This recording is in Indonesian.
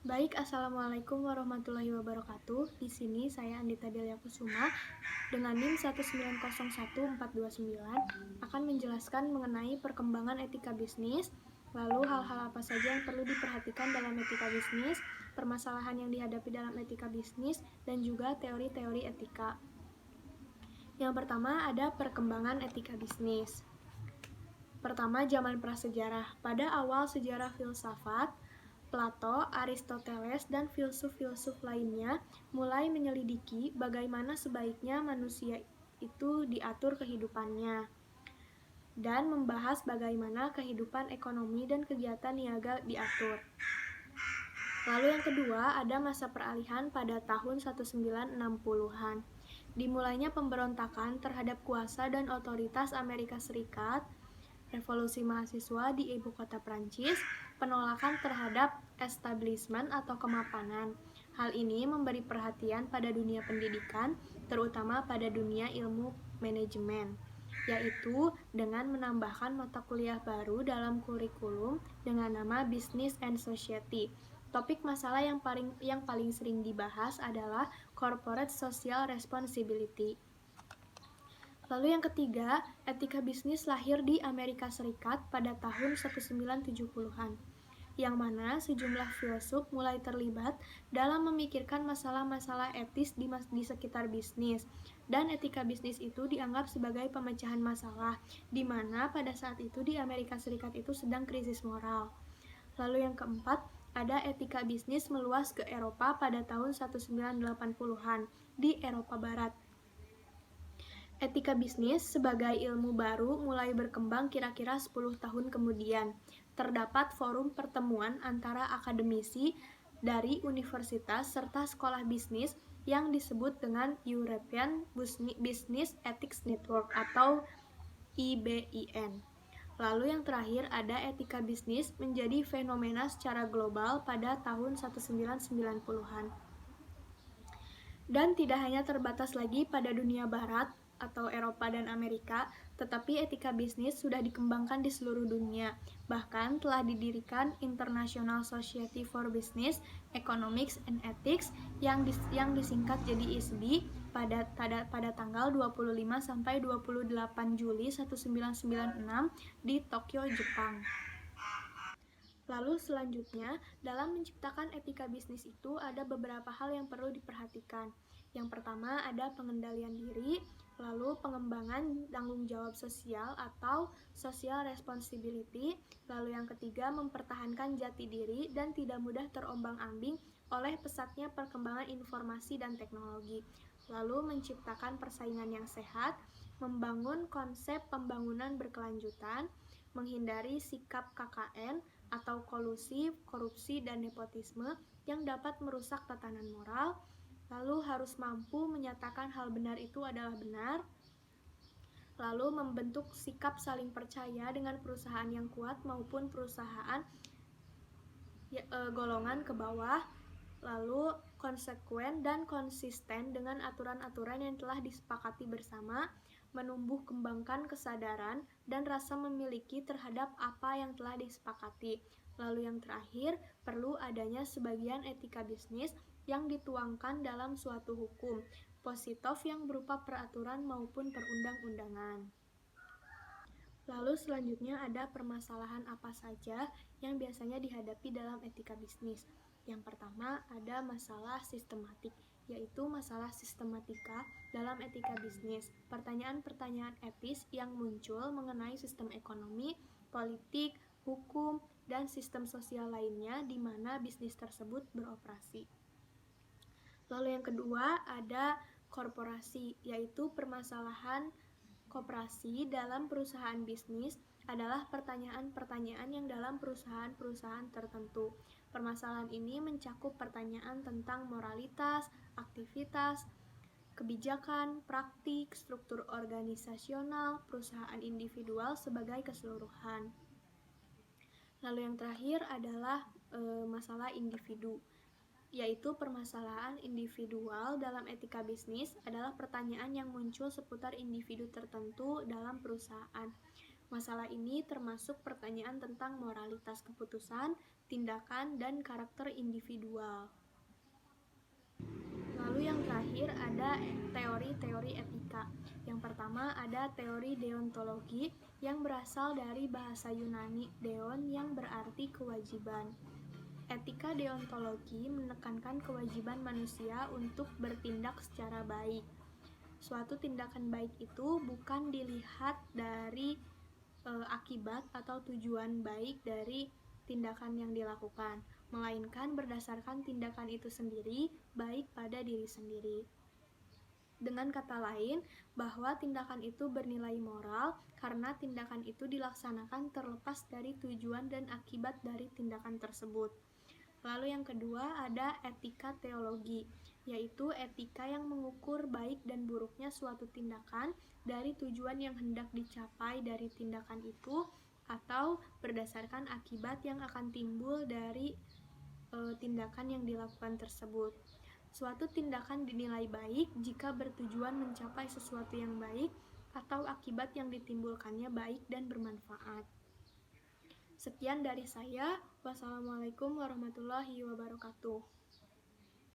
Baik, Assalamualaikum warahmatullahi wabarakatuh. Di sini saya Andita Delia Kusuma dengan NIM 1901429 akan menjelaskan mengenai perkembangan etika bisnis, lalu hal-hal apa saja yang perlu diperhatikan dalam etika bisnis, permasalahan yang dihadapi dalam etika bisnis, dan juga teori-teori etika. Yang pertama ada perkembangan etika bisnis. Pertama, zaman prasejarah. Pada awal sejarah filsafat, Plato, Aristoteles, dan filsuf-filsuf lainnya mulai menyelidiki bagaimana sebaiknya manusia itu diatur kehidupannya dan membahas bagaimana kehidupan ekonomi dan kegiatan niaga diatur. Lalu yang kedua, ada masa peralihan pada tahun 1960-an. Dimulainya pemberontakan terhadap kuasa dan otoritas Amerika Serikat, revolusi mahasiswa di ibu kota Prancis, penolakan terhadap establishment atau kemapanan. Hal ini memberi perhatian pada dunia pendidikan, terutama pada dunia ilmu manajemen, yaitu dengan menambahkan mata kuliah baru dalam kurikulum dengan nama Business and Society. Topik masalah yang paling sering dibahas adalah Corporate Social Responsibility. Lalu yang ketiga, etika bisnis lahir di Amerika Serikat pada tahun 1970-an, yang mana sejumlah filsuf mulai terlibat dalam memikirkan masalah-masalah etis di sekitar bisnis. Dan etika bisnis itu dianggap sebagai pemecahan masalah, di mana pada saat itu di Amerika Serikat itu sedang krisis moral. Lalu yang keempat, ada etika bisnis meluas ke Eropa pada tahun 1980-an di Eropa Barat. Etika bisnis sebagai ilmu baru mulai berkembang kira-kira 10 tahun kemudian. Terdapat forum pertemuan antara akademisi dari universitas serta sekolah bisnis yang disebut dengan European Business Ethics Network atau EBIN. Lalu yang terakhir ada etika bisnis menjadi fenomena secara global pada tahun 1990-an. Dan tidak hanya terbatas lagi pada dunia barat atau Eropa dan Amerika, tetapi etika bisnis sudah dikembangkan di seluruh dunia. Bahkan telah didirikan International Society for Business, Economics and Ethics yang disingkat jadi ISBI pada tanggal 25 sampai 28 Juli 1996 di Tokyo, Jepang. Lalu selanjutnya, dalam menciptakan etika bisnis itu ada beberapa hal yang perlu diperhatikan. Yang pertama ada pengendalian diri, lalu pengembangan tanggung jawab sosial atau social responsibility, lalu yang ketiga mempertahankan jati diri dan tidak mudah terombang-ambing oleh pesatnya perkembangan informasi dan teknologi, lalu menciptakan persaingan yang sehat, membangun konsep pembangunan berkelanjutan, menghindari sikap KKN atau kolusi, korupsi, dan nepotisme yang dapat merusak tatanan moral, lalu harus mampu menyatakan hal benar itu adalah benar, lalu membentuk sikap saling percaya dengan perusahaan yang kuat maupun perusahaan golongan ke bawah, lalu konsekuen dan konsisten dengan aturan-aturan yang telah disepakati bersama, menumbuh kembangkan kesadaran dan rasa memiliki terhadap apa yang telah disepakati. Lalu yang terakhir, perlu adanya sebagian etika bisnis yang dituangkan dalam suatu hukum positif yang berupa peraturan maupun perundang-undangan. Lalu selanjutnya ada permasalahan apa saja yang biasanya dihadapi dalam etika bisnis. Yang pertama ada masalah sistematik, yaitu masalah sistematika dalam etika bisnis. Pertanyaan-pertanyaan etis yang muncul mengenai sistem ekonomi, politik, hukum, dan sistem sosial lainnya di mana bisnis tersebut beroperasi. Lalu yang kedua ada korporasi, yaitu permasalahan koperasi dalam perusahaan bisnis adalah pertanyaan-pertanyaan yang dalam perusahaan-perusahaan tertentu. Permasalahan ini mencakup pertanyaan tentang moralitas, aktivitas, kebijakan, praktik, struktur organisasional, perusahaan individual sebagai keseluruhan. Lalu yang terakhir adalah masalah individu, yaitu permasalahan individual dalam etika bisnis adalah pertanyaan yang muncul seputar individu tertentu dalam perusahaan. Masalah ini termasuk pertanyaan tentang moralitas keputusan, tindakan, dan karakter individual. Lalu yang terakhir ada teori-teori etika. Yang pertama ada teori deontologi yang berasal dari bahasa Yunani deon yang berarti kewajiban. Etika deontologi menekankan kewajiban manusia untuk bertindak secara baik. Suatu tindakan baik itu bukan dilihat dari akibat atau tujuan baik dari tindakan yang dilakukan, melainkan berdasarkan tindakan itu sendiri baik pada diri sendiri. Dengan kata lain, bahwa tindakan itu bernilai moral karena tindakan itu dilaksanakan terlepas dari tujuan dan akibat dari tindakan tersebut. Lalu yang kedua ada etika teologi, yaitu etika yang mengukur baik dan buruknya suatu tindakan dari tujuan yang hendak dicapai dari tindakan itu atau berdasarkan akibat yang akan timbul dari tindakan yang dilakukan tersebut. Suatu tindakan dinilai baik jika bertujuan mencapai sesuatu yang baik atau akibat yang ditimbulkannya baik dan bermanfaat. Sekian dari saya. Wassalamualaikum warahmatullahi wabarakatuh.